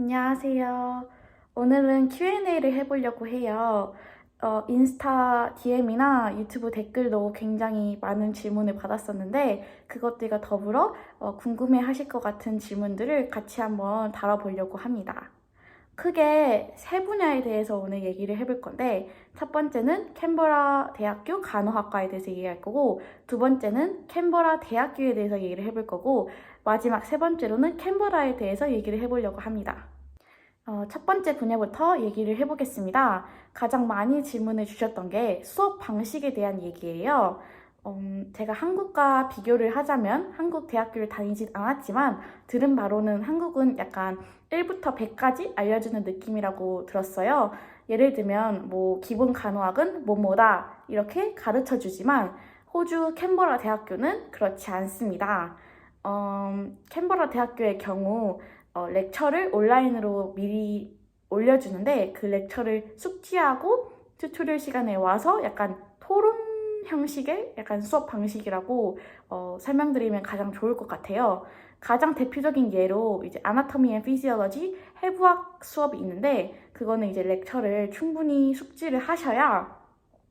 안녕하세요. 오늘은 Q&A를 해보려고 해요. 인스타 DM이나 유튜브 댓글로 굉장히 많은 질문을 받았었는데 그것들과 더불어 궁금해 하실 것 같은 질문들을 같이 한번 다뤄보려고 합니다. 크게 세 분야에 대해서 오늘 얘기를 해볼 건데 첫 번째는 캔버라 대학교 간호학과에 대해서 얘기할 거고 두 번째는 캔버라 대학교에 대해서 얘기를 해볼 거고 마지막 세 번째로는 캔버라에 대해서 얘기를 해보려고 합니다. 첫 번째 분야부터 얘기를 해보겠습니다. 가장 많이 질문을 주셨던 게 수업 방식에 대한 얘기예요. 제가 한국과 비교를 하자면 한국 대학교를 다니진 않았지만 들은 바로는 한국은 약간 1부터 100까지 알려주는 느낌이라고 들었어요. 예를 들면 뭐 기본 간호학은 뭐뭐다 이렇게 가르쳐 주지만 호주 캔버라 대학교는 그렇지 않습니다. 캔버라 대학교의 경우 렉처를 온라인으로 미리 올려주는데 그 렉처를 숙지하고 튜토리얼 시간에 와서 약간 토론 형식의 약간 수업 방식이라고 설명드리면 가장 좋을 것 같아요. 가장 대표적인 예로 이제 아나토미 앤 피지올로지 해부학 수업이 있는데 그거는 이제 렉처를 충분히 숙지를 하셔야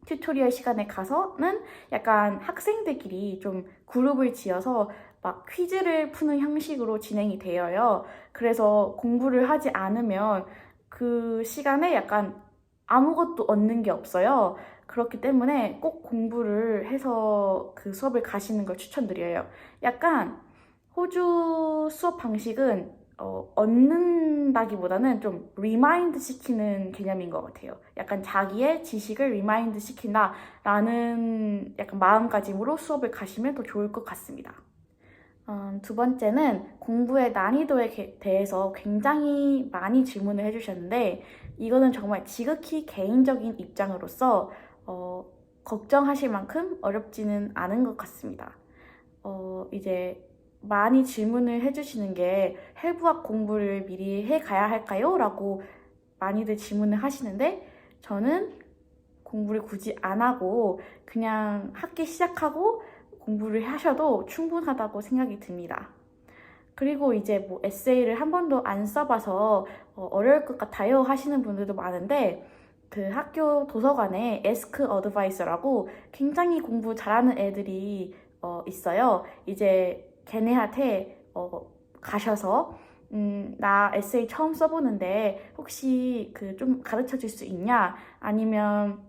튜토리얼 시간에 가서는 약간 학생들끼리 좀 그룹을 지어서 막 퀴즈를 푸는 형식으로 진행이 되어요. 그래서 공부를 하지 않으면 그 시간에 약간 아무것도 얻는 게 없어요. 그렇기 때문에 꼭 공부를 해서 그 수업을 가시는 걸 추천드려요. 약간 호주 수업 방식은 얻는다기보다는 좀 리마인드 시키는 개념인 것 같아요. 약간 자기의 지식을 리마인드 시킨다라는 약간 마음가짐으로 수업을 가시면 더 좋을 것 같습니다. 두 번째는 공부의 난이도에 대해서 굉장히 많이 질문을 해주셨는데 이거는 정말 지극히 개인적인 입장으로서 걱정하실 만큼 어렵지는 않은 것 같습니다. 이제 많이 질문을 해주시는 게 해부학 공부를 미리 해가야 할까요? 라고 많이들 질문을 하시는데 저는 공부를 굳이 안 하고 그냥 학기 시작하고 공부를 하셔도 충분하다고 생각이 듭니다. 그리고 이제 뭐 에세이를 한 번도 안 써봐서 어려울 것 같아요 하시는 분들도 많은데 그 학교 도서관에 에스크 어드바이서라고 굉장히 공부 잘하는 애들이 있어요. 이제 걔네한테 가셔서 나 에세이 처음 써보는데 혹시 그 좀 가르쳐 줄 수 있냐? 아니면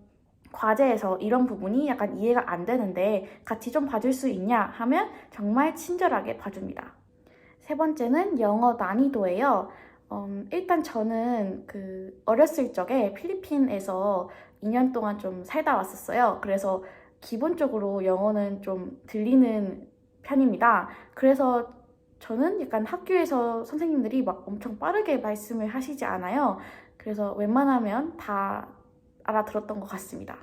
과제에서 이런 부분이 약간 이해가 안 되는데 같이 좀 봐줄 수 있냐? 하면 정말 친절하게 봐줍니다. 세 번째는 영어 난이도예요. 일단 저는 그 어렸을 적에 필리핀에서 2년 동안 좀 살다 왔었어요. 그래서 기본적으로 영어는 좀 들리는 편입니다. 그래서 저는 약간 학교에서 선생님들이 막 엄청 빠르게 말씀을 하시지 않아요. 그래서 웬만하면 다 알아들었던 것 같습니다.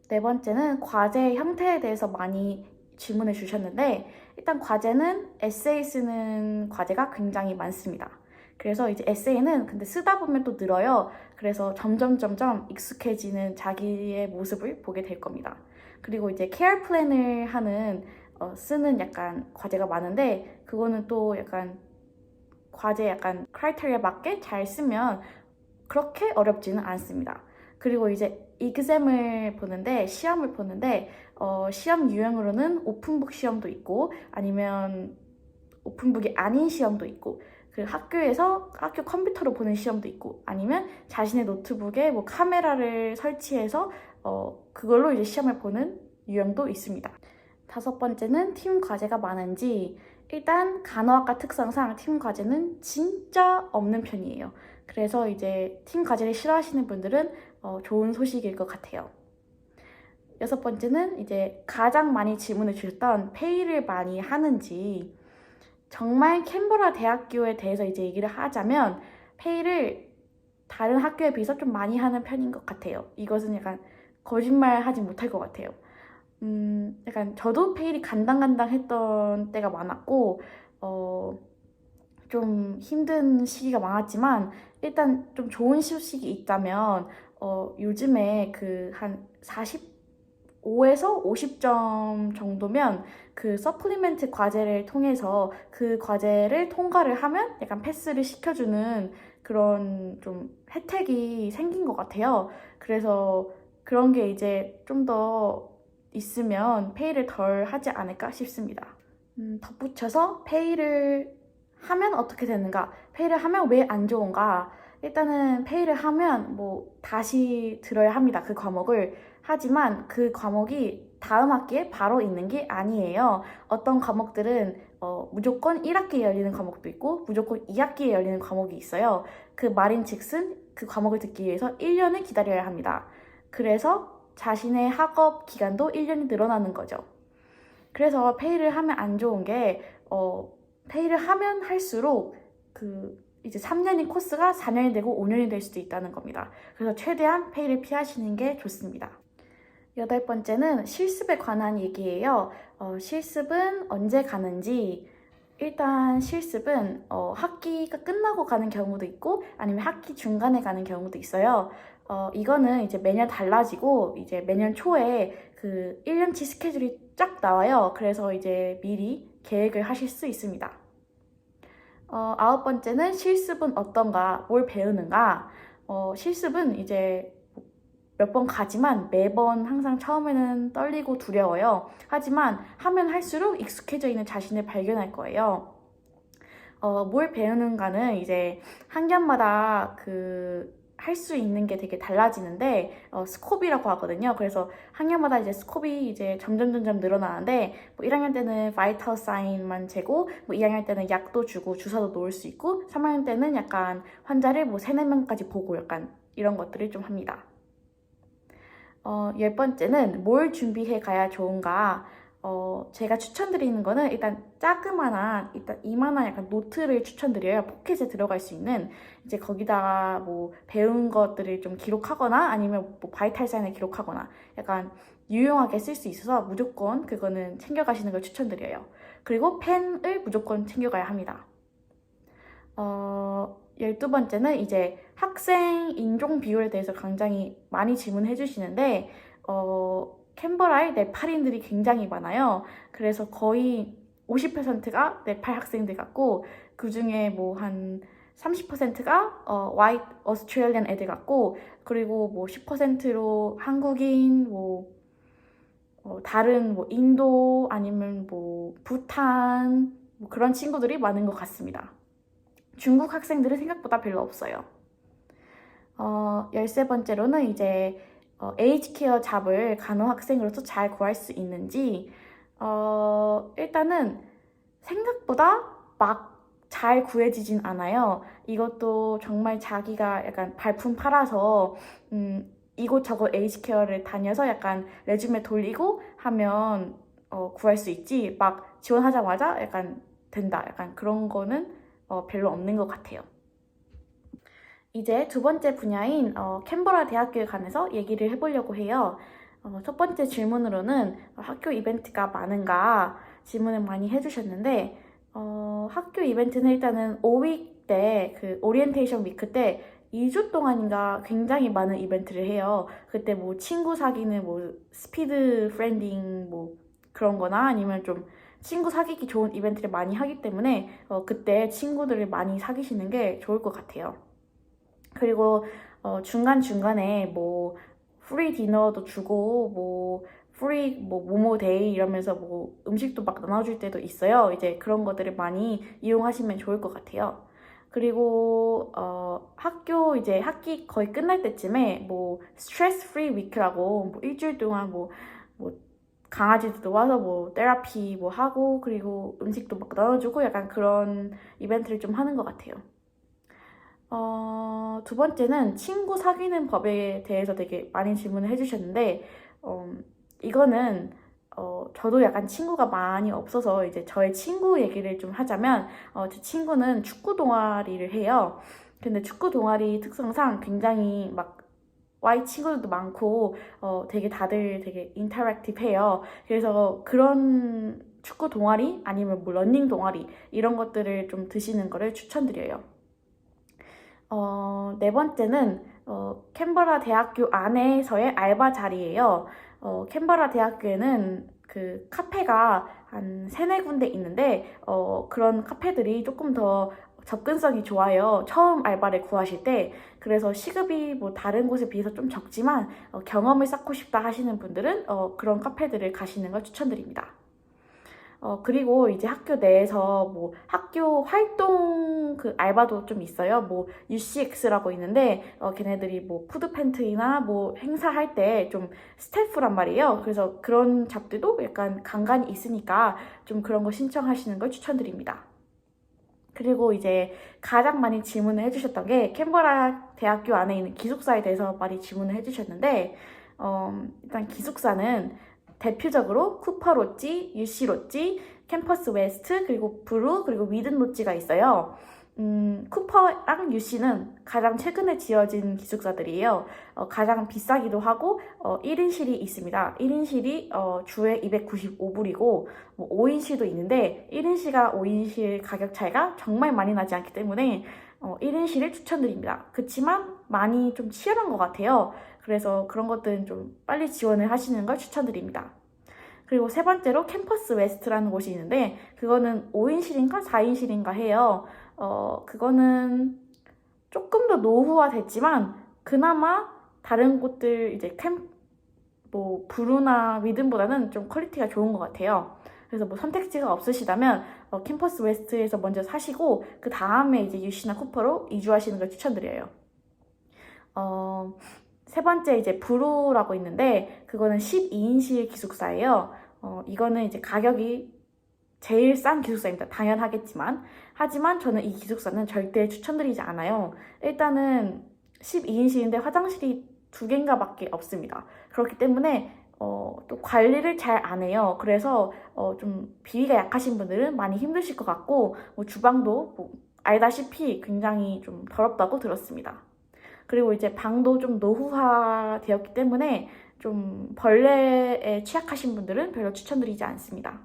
네 번째는 과제 형태에 대해서 많이 질문을 주셨는데 일단 과제는 에세이 쓰는 과제가 굉장히 많습니다. 그래서 이제 에세이는 근데 쓰다 보면 또 늘어요. 그래서 점점 익숙해지는 자기의 모습을 보게 될 겁니다. 그리고 이제 케어 플랜을 하는 쓰는 약간 과제가 많은데 그거는 또 약간 과제 약간 크라이테리아 맞게 잘 쓰면 그렇게 어렵지는 않습니다. 그리고 이제 exam을 보는데 시험을 보는데 시험 유형으로는 오픈북 시험도 있고 아니면 오픈북이 아닌 시험도 있고 그리고 학교에서 학교 컴퓨터로 보는 시험도 있고 아니면 자신의 노트북에 뭐 카메라를 설치해서 그걸로 이제 시험을 보는 유형도 있습니다. 다섯 번째는 팀 과제가 많은지 일단 간호학과 특성상 팀 과제는 진짜 없는 편이에요. 그래서 이제 팀 과제를 싫어하시는 분들은 좋은 소식일 것 같아요. 여섯 번째는 이제 가장 많이 질문을 주셨던 페이를 많이 하는지 정말 캔버라 대학교에 대해서 이제 얘기를 하자면 페이를 다른 학교에 비해서 좀 많이 하는 편인 것 같아요. 이것은 약간 거짓말 하지 못할 것 같아요. 약간 저도 페일이 간당간당 했던 때가 많았고, 좀 힘든 시기가 많았지만, 일단 좀 좋은 소식이 있다면, 요즘에 그 한 5에서 50점 정도면 그 서플리멘트 과제를 통해서 그 과제를 통과를 하면 약간 패스를 시켜주는 그런 좀 혜택이 생긴 것 같아요. 그래서 그런 게 이제 좀 더 있으면 페이를 덜 하지 않을까 싶습니다. 덧붙여서 페이를 하면 어떻게 되는가? 페이를 하면 왜 안 좋은가? 일단은 페이를 하면 뭐 다시 들어야 합니다. 그 과목을. 하지만 그 과목이 다음 학기에 바로 있는 게 아니에요. 어떤 과목들은 무조건 1학기에 열리는 과목도 있고 무조건 2학기에 열리는 과목이 있어요. 그 말인즉슨 그 과목을 듣기 위해서 1년을 기다려야 합니다. 그래서 자신의 학업 기간도 1년이 늘어나는 거죠. 그래서 페이를 하면 안 좋은 게 페이를 하면 할수록 그 이제 3년인 코스가 4년이 되고 5년이 될 수도 있다는 겁니다. 그래서 최대한 페이를 피하시는 게 좋습니다. 8번째는 실습에 관한 얘기예요. 실습은 언제 가는지. 일단 실습은 학기가 끝나고 가는 경우도 있고 아니면 학기 중간에 가는 경우도 있어요. 이거는 이제 매년 달라지고 이제 매년 초에 그 1년치 스케줄이 쫙 나와요. 그래서 이제 미리 계획을 하실 수 있습니다. 9번째는 실습은 어떤가, 뭘 배우는가. 실습은 이제 몇 번 가지만 매번 항상 처음에는 떨리고 두려워요. 하지만 하면 할수록 익숙해져 있는 자신을 발견할 거예요. 뭘 배우는가는 이제 학년마다 할 수 있는 게 되게 달라지는데 스콥이라고 하거든요. 그래서 학년마다 이제 스콥이 이제 점점 늘어나는데 뭐 1학년 때는 바이탈 사인만 재고 뭐 2학년 때는 약도 주고 주사도 놓을 수 있고 3학년 때는 약간 환자를 뭐 3, 4명까지 보고 약간 이런 것들을 좀 합니다. 10번째는 뭘 준비해 가야 좋은가? 제가 추천드리는 거는 일단 일단 이만한 약간 노트를 추천드려요. 포켓에 들어갈 수 있는. 이제 거기다가 뭐 배운 것들을 좀 기록하거나 아니면 뭐 바이탈 사인을 기록하거나 약간 유용하게 쓸 수 있어서 무조건 그거는 챙겨가시는 걸 추천드려요. 그리고 펜을 무조건 챙겨가야 합니다. 12번째는 이제 학생 인종 비율에 대해서 굉장히 많이 질문해 주시는데 캔버라에 네팔인들이 굉장히 많아요. 그래서 거의 50%가 네팔 학생들 같고 그 중에 뭐 한 30%가 white Australian 애들 같고 그리고 뭐 10%로 한국인 뭐 다른 뭐 인도 아니면 뭐 부탄 뭐 그런 친구들이 많은 것 같습니다. 중국 학생들은 생각보다 별로 없어요. 13번째로는 이제 에이지케어 잡을 간호학생으로서 잘 구할 수 있는지 일단은 생각보다 막 잘 구해지진 않아요. 이것도 정말 자기가 약간 발품 팔아서 이곳저곳 에이지케어를 다녀서 약간 레주메 돌리고 하면 구할 수 있지 막 지원하자마자 약간 된다 약간 그런 거는 별로 없는 것 같아요. 이제 두 번째 분야인 캔버라 대학교에 관해서 얘기를 해보려고 해요. 첫 번째 질문으로는 학교 이벤트가 많은가 질문을 많이 해주셨는데 학교 이벤트는 일단은 5위 때 그 오리엔테이션 위크 때 2주 동안인가 굉장히 많은 이벤트를 해요. 그때 뭐 친구 사귀는 뭐 스피드 프렌딩 뭐 그런 거나 아니면 좀 친구 사귀기 좋은 이벤트를 많이 하기 때문에 그때 친구들을 많이 사귀시는 게 좋을 것 같아요. 그리고 중간중간에 뭐 프리 디너도 주고 뭐 프리 뭐 모모 데이 이러면서 뭐 음식도 막 나눠줄 때도 있어요. 이제 그런 것들을 많이 이용하시면 좋을 것 같아요. 그리고 학교 이제 학기 거의 끝날 때쯤에 뭐 스트레스 프리 위크라고 뭐 일주일 동안 뭐 강아지들도 와서 뭐 테라피 뭐 하고 그리고 음식도 막 나눠주고 약간 그런 이벤트를 좀 하는 것 같아요. 두 번째는 친구 사귀는 법에 대해서 되게 많이 질문을 해주셨는데, 이거는, 저도 약간 친구가 많이 없어서 이제 저의 친구 얘기를 좀 하자면, 제 친구는 축구 동아리를 해요. 근데 축구 동아리 특성상 굉장히 막 Y 친구들도 많고, 되게 다들 되게 인터랙티브해요. 그래서 그런 축구 동아리 아니면 뭐 러닝 동아리 이런 것들을 좀 드시는 거를 추천드려요. 네 번째는 캔버라 대학교 안에서의 알바 자리예요. 캔버라 대학교에는 그 카페가 한 3-4군데 있는데 그런 카페들이 조금 더 접근성이 좋아요. 처음 알바를 구하실 때. 그래서 시급이 뭐 다른 곳에 비해서 좀 적지만 경험을 쌓고 싶다 하시는 분들은 그런 카페들을 가시는 걸 추천드립니다. 그리고 이제 학교 내에서 뭐 학교 활동 그 알바도 좀 있어요. 뭐 UCX라고 있는데 걔네들이 뭐 푸드팬트리나 뭐 행사할 때 좀 스태프란 말이에요. 그래서 그런 잡들도 약간 간간이 있으니까 좀 그런 거 신청하시는 걸 추천드립니다. 그리고 이제 가장 많이 질문을 해주셨던 게 캔버라 대학교 안에 있는 기숙사에 대해서 많이 질문을 해주셨는데 일단 기숙사는 대표적으로 쿠퍼 로지, UC 로지, 캠퍼스 웨스트, 그리고 브루, 그리고 위든 로지가 있어요. 쿠퍼랑 UC는 가장 최근에 지어진 기숙사들이에요. 가장 비싸기도 하고 1인실이 있습니다. 1인실이 주에 295불이고 뭐 5인실도 있는데 1인실과 5인실 가격 차이가 정말 많이 나지 않기 때문에 1인실을 추천드립니다. 그치만 많이 좀 치열한 것 같아요. 그래서 그런 것들은 좀 빨리 지원을 하시는 걸 추천드립니다. 그리고 세 번째로 캠퍼스 웨스트라는 곳이 있는데 그거는 5인실인가 4인실인가 해요. 그거는 조금 더 노후화 됐지만 그나마 다른 곳들 이제 뭐 브루나 위든보다는 좀 퀄리티가 좋은 것 같아요. 그래서 뭐 선택지가 없으시다면 캠퍼스 웨스트에서 먼저 사시고 그 다음에 이제 UC나 쿠퍼로 이주하시는 걸 추천드려요. 세 번째 이제 브루라고 있는데 그거는 12인실 기숙사예요. 이거는 이제 가격이 제일 싼 기숙사입니다. 당연하겠지만. 하지만 저는 이 기숙사는 절대 추천드리지 않아요. 일단은 12인실인데 화장실이 2개인가 밖에 없습니다. 그렇기 때문에 또 관리를 잘 안 해요. 그래서 좀 비위가 약하신 분들은 많이 힘드실 것 같고 뭐 주방도 뭐 알다시피 굉장히 좀 더럽다고 들었습니다. 그리고 이제 방도 좀 노후화 되었기 때문에 좀 벌레에 취약하신 분들은 별로 추천드리지 않습니다.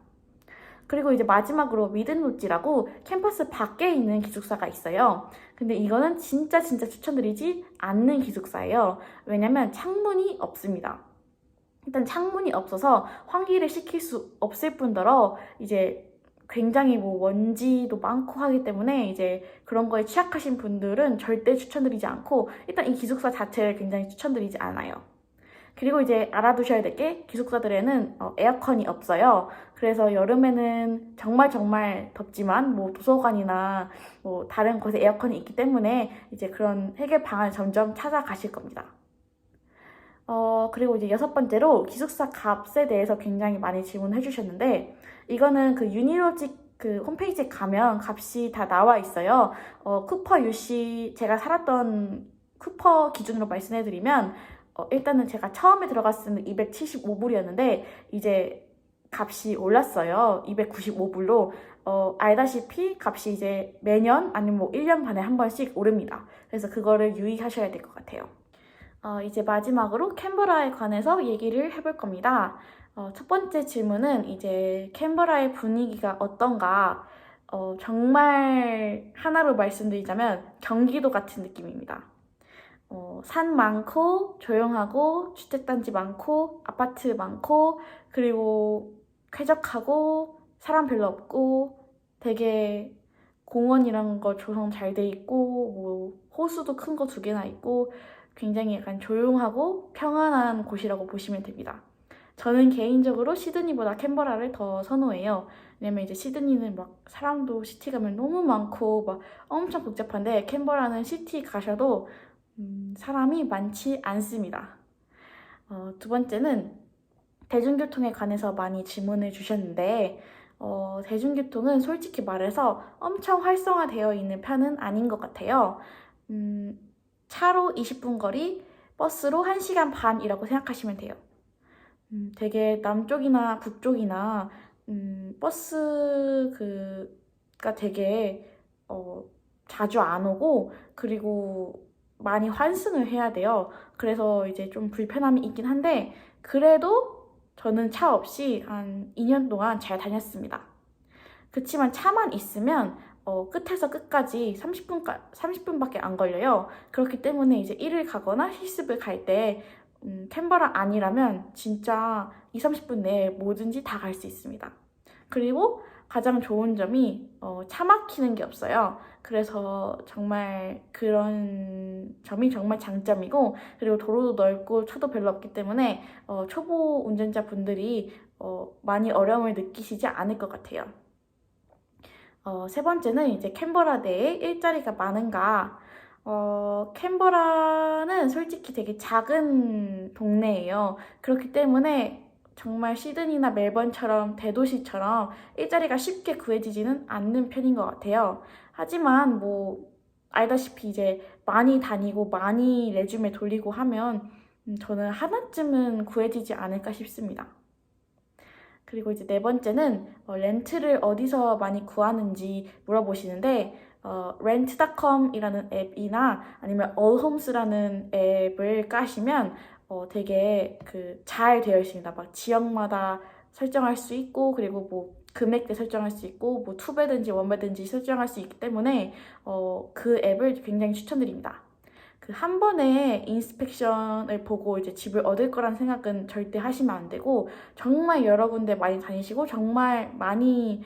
그리고 이제 마지막으로 위든로지라고 캠퍼스 밖에 있는 기숙사가 있어요. 근데 이거는 진짜 추천드리지 않는 기숙사예요. 왜냐면 창문이 없습니다. 일단 창문이 없어서 환기를 시킬 수 없을 뿐더러 이제 굉장히 뭐 먼지도 많고 하기 때문에 이제 그런 거에 취약하신 분들은 절대 추천드리지 않고 일단 이 기숙사 자체를 굉장히 추천드리지 않아요. 그리고 이제 알아두셔야 될 게 기숙사들에는 에어컨이 없어요. 그래서 여름에는 정말 덥지만 뭐 도서관이나 뭐 다른 곳에 에어컨이 있기 때문에 이제 그런 해결 방안을 점점 찾아가실 겁니다. 그리고 이제 6번째로 기숙사 값에 대해서 굉장히 많이 질문해 주셨는데 이거는 그 유니로직 그 홈페이지에 가면 값이 다 나와 있어요. 쿠퍼 UC 제가 살았던 쿠퍼 기준으로 말씀해 드리면 일단은 제가 처음에 들어갔을 때는 275불이었는데 이제 값이 올랐어요. 295불로. 알다시피 값이 이제 매년 아니면 뭐 1년 반에 한 번씩 오릅니다. 그래서 그거를 유의하셔야 될 것 같아요. 이제 마지막으로 캔버라에 관해서 얘기를 해볼 겁니다. 첫 번째 질문은 이제 캔버라의 분위기가 어떤가? 정말 하나로 말씀드리자면 경기도 같은 느낌입니다. 산 많고 조용하고 주택단지 많고 아파트 많고 그리고 쾌적하고 사람 별로 없고 되게 공원이란 거 조성 잘 돼 있고 뭐 호수도 큰 거 2개나 있고 굉장히 약간 조용하고 평안한 곳이라고 보시면 됩니다. 저는 개인적으로 시드니보다 캔버라를 더 선호해요. 왜냐면 이제 시드니는 막 사람도 시티 가면 너무 많고 막 엄청 복잡한데 캔버라는 시티 가셔도 사람이 많지 않습니다. 두 번째는 대중교통에 관해서 많이 질문을 주셨는데 대중교통은 솔직히 말해서 엄청 활성화되어 있는 편은 아닌 것 같아요. 차로 20분 거리, 버스로 1시간 반이라고 생각하시면 돼요. 되게 남쪽이나 북쪽이나 버스가 되게 자주 안 오고 그리고 많이 환승을 해야 돼요. 그래서 이제 좀 불편함이 있긴 한데 그래도 저는 차 없이 한 2년 동안 잘 다녔습니다. 그치만 차만 있으면 끝에서 끝까지 30분밖에 안 걸려요. 그렇기 때문에 이제 일을 가거나 실습을 갈 때 캔버라 아니라면 진짜 2, 30분 내에 뭐든지 다 갈 수 있습니다. 그리고 가장 좋은 점이 차 막히는 게 없어요. 그래서 정말 그런 점이 정말 장점이고, 그리고 도로도 넓고 차도 별로 없기 때문에 초보 운전자분들이 많이 어려움을 느끼시지 않을 것 같아요. 세 번째는 이제 캔버라 내에 일자리가 많은가. 캔버라는 솔직히 되게 작은 동네예요. 그렇기 때문에 정말 시드니나 멜번처럼 대도시처럼 일자리가 쉽게 구해지지는 않는 편인 것 같아요. 하지만 뭐 알다시피 이제 많이 다니고 많이 레주메 돌리고 하면 저는 하나쯤은 구해지지 않을까 싶습니다. 그리고 이제 네 번째는 렌트를 어디서 많이 구하는지 물어보시는데 rent.com이라는 앱이나 아니면 allhomes라는 앱을 까시면 되게 잘 되어 있습니다. 막 지역마다 설정할 수 있고, 그리고 뭐 금액대 설정할 수 있고, 뭐 투배든지 원배든지 설정할 수 있기 때문에 그 앱을 굉장히 추천드립니다. 한 번에 인스펙션을 보고 이제 집을 얻을 거란 생각은 절대 하시면 안 되고, 정말 여러 군데 많이 다니시고 정말 많이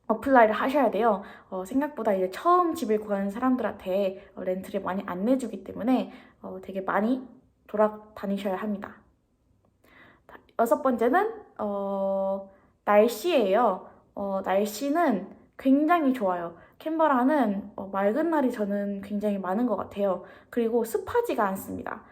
어플라이를 하셔야 돼요. 생각보다 이제 처음 집을 구하는 사람들한테 렌트를 많이 안 내주기 때문에 되게 많이 돌아다니셔야 합니다. 여섯 번째는 날씨예요. 날씨는 굉장히 좋아요. 캔버라는 맑은 날이 저는 굉장히 많은 것 같아요. 그리고 습하지가 않습니다.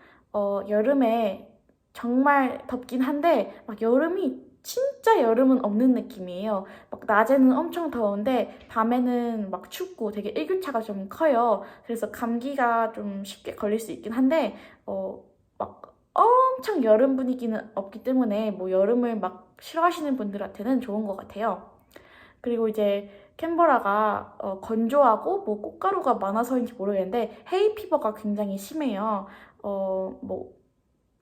여름에 정말 덥긴 한데 막 여름이 진짜 여름은 없는 느낌이에요. 막 낮에는 엄청 더운데 밤에는 막 춥고 되게 일교차가 좀 커요. 그래서 감기가 좀 쉽게 걸릴 수 있긴 한데 막 엄청 여름 분위기는 없기 때문에 뭐 여름을 막 싫어하시는 분들한테는 좋은 것 같아요. 그리고 이제 캔버라가 건조하고 뭐 꽃가루가 많아서인지 모르겠는데 헤이 피버가 굉장히 심해요. 뭐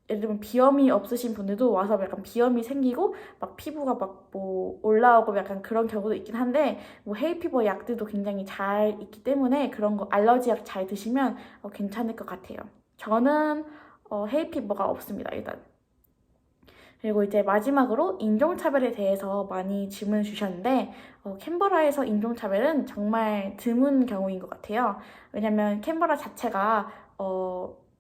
예를 들면 비염이 없으신 분들도 와서 약간 비염이 생기고 막 피부가 막 뭐 올라오고 약간 그런 경우도 있긴 한데, 뭐 헤이 피버 약들도 굉장히 잘 있기 때문에 그런 거 알러지 약 잘 드시면 괜찮을 것 같아요. 저는 헤이 피버가 없습니다, 일단. 그리고 이제 마지막으로 인종차별에 대해서 많이 질문을 주셨는데 캔버라에서 인종차별은 정말 드문 경우인 것 같아요. 왜냐면 캔버라 자체가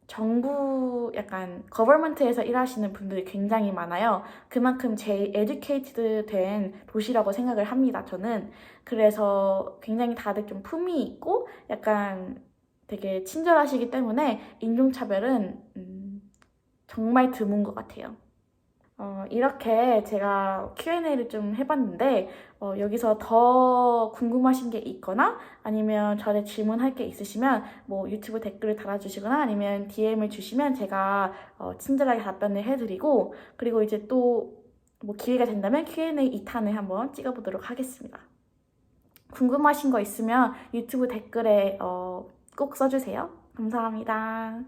정부 약간 거버먼트에서 일하시는 분들이 굉장히 많아요. 그만큼 제일 에듀케이티드 된 도시라고 생각을 합니다, 저는. 그래서 굉장히 다들 좀 품이 있고 약간 되게 친절하시기 때문에 인종차별은 정말 드문 것 같아요. 이렇게 제가 Q&A를 좀 해봤는데, 여기서 더 궁금하신 게 있거나, 아니면 저한테 질문할 게 있으시면, 뭐 유튜브 댓글을 달아주시거나, 아니면 DM을 주시면 제가 친절하게 답변을 해드리고, 그리고 이제 또 뭐 기회가 된다면 Q&A 2탄을 한번 찍어보도록 하겠습니다. 궁금하신 거 있으면 유튜브 댓글에 꼭 써주세요. 감사합니다.